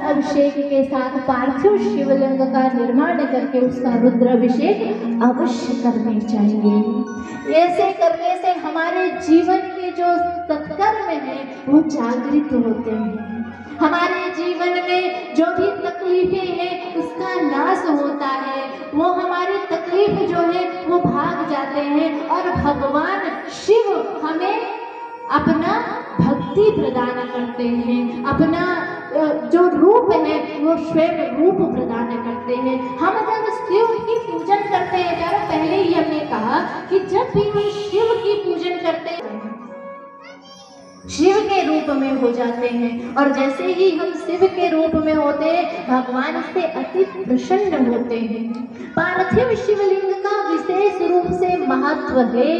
अभिषेक के साथ पार्थिव शिवलिंग का निर्माण करके उसका रुद्राभिषेक अवश्य करने चाहिए। ऐसे करने से हमारे जीवन के जो सत्कर्म है वो जागृत होते हैं। हमारे जीवन में जो भी तकलीफें हैं उसका नाश होता है, वो हमारी तकलीफ जो है वो भाग जाते हैं और भगवान शिव हमें अपना भक्ति प्रदान करते हैं, अपना जो रूप है वो स्वयं रूप प्रदान करते हैं। हम जब शिव की पूजन करते हैं, यार पहले ही हमने कहा कि जब भी हम शिव की पूजन करते हैं शिव के रूप में हो जाते हैं, और जैसे ही हम शिव के रूप में होते हैं भगवान से अति प्रसन्न होते हैं। पार्थिव शिवलिंग का विशेष रूप से महत्व है।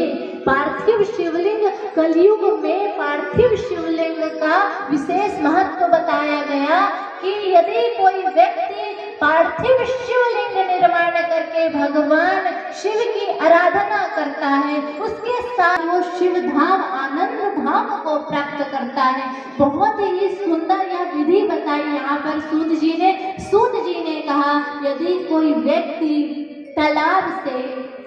पार्थिव शिवलिंग कलयुग में पार्थिव शिवलिंग का विशेष महत्व बताया गया कि यदि कोई व्यक्ति पार्थिव शिवलिंग निर्माण करके भगवान शिव की आराधना करता है उसके साथ वो शिव धाम आनंद धाम को प्राप्त करता है। बहुत ही सुंदर यह विधि बताई यहाँ पर सूत जी ने कहा यदि कोई व्यक्ति तालाब से,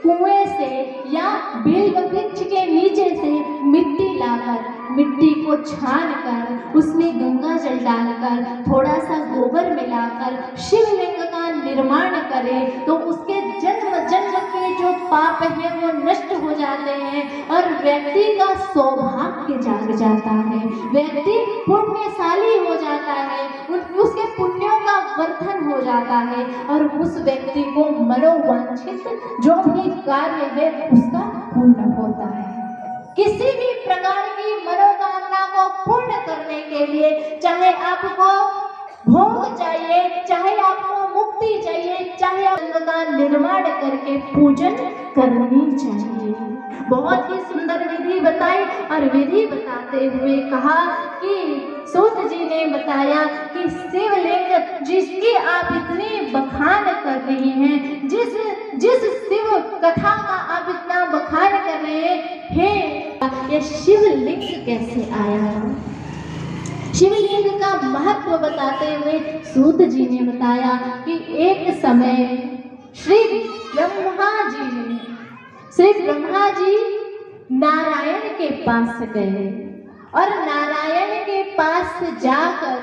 कुएं से या बेल वृक्ष के नीचे से मिट्टी लाकर, मिट्टी को छान कर उसमें गंगा जल डालकर थोड़ा सा गोबर मिलाकर शिवलिंग का निर्माण करे तो उसके जन्म जन्म के जो पाप हैं वो नष्ट हो जाते हैं और व्यक्ति का सौभाग्य जाग जाता है, व्यक्ति पुण्यशाली हो जाता है, उसके पुण्यों का वर्धन हो जाता है और उस व्यक्ति को मनोवांछित जो भी कार्य है उसका पूर्ण होता है। किसी भी प्रकार की मनोकामना को पूर्ण करने के लिए, चाहे आपको भोग चाहिए, चाहे आपको मुक्ति चाहिए, चाहे आप का निर्माण करके पूजन करनी चाहिए। बहुत ही सुंदर विधि बताई और विधि बताते हुए कहा कि सूत जी ने बताया कि शिवलिंग जिसकी आप इतनी बखान कर रही हैं, जिस शिव कथा का आप इतना बखान कर रहे हैं, ये शिवलिंग कैसे आया? शिवलिंग का महत्व बताते हुए सूत जी ने बताया कि एक समय श्री ब्रह्मा जी नारायण के पास गए और नारायण के पास जाकर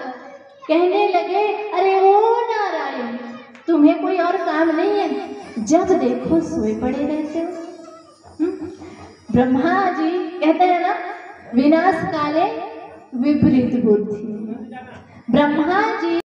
कहने लगे, अरे ओ नारायण, तुम्हें कोई और काम नहीं है, जब देखो सोए पड़े रहते हो। ब्रह्मा जी कहते हैं ना, विनाश काले विपरीत बुद्धि। ब्रह्मा जी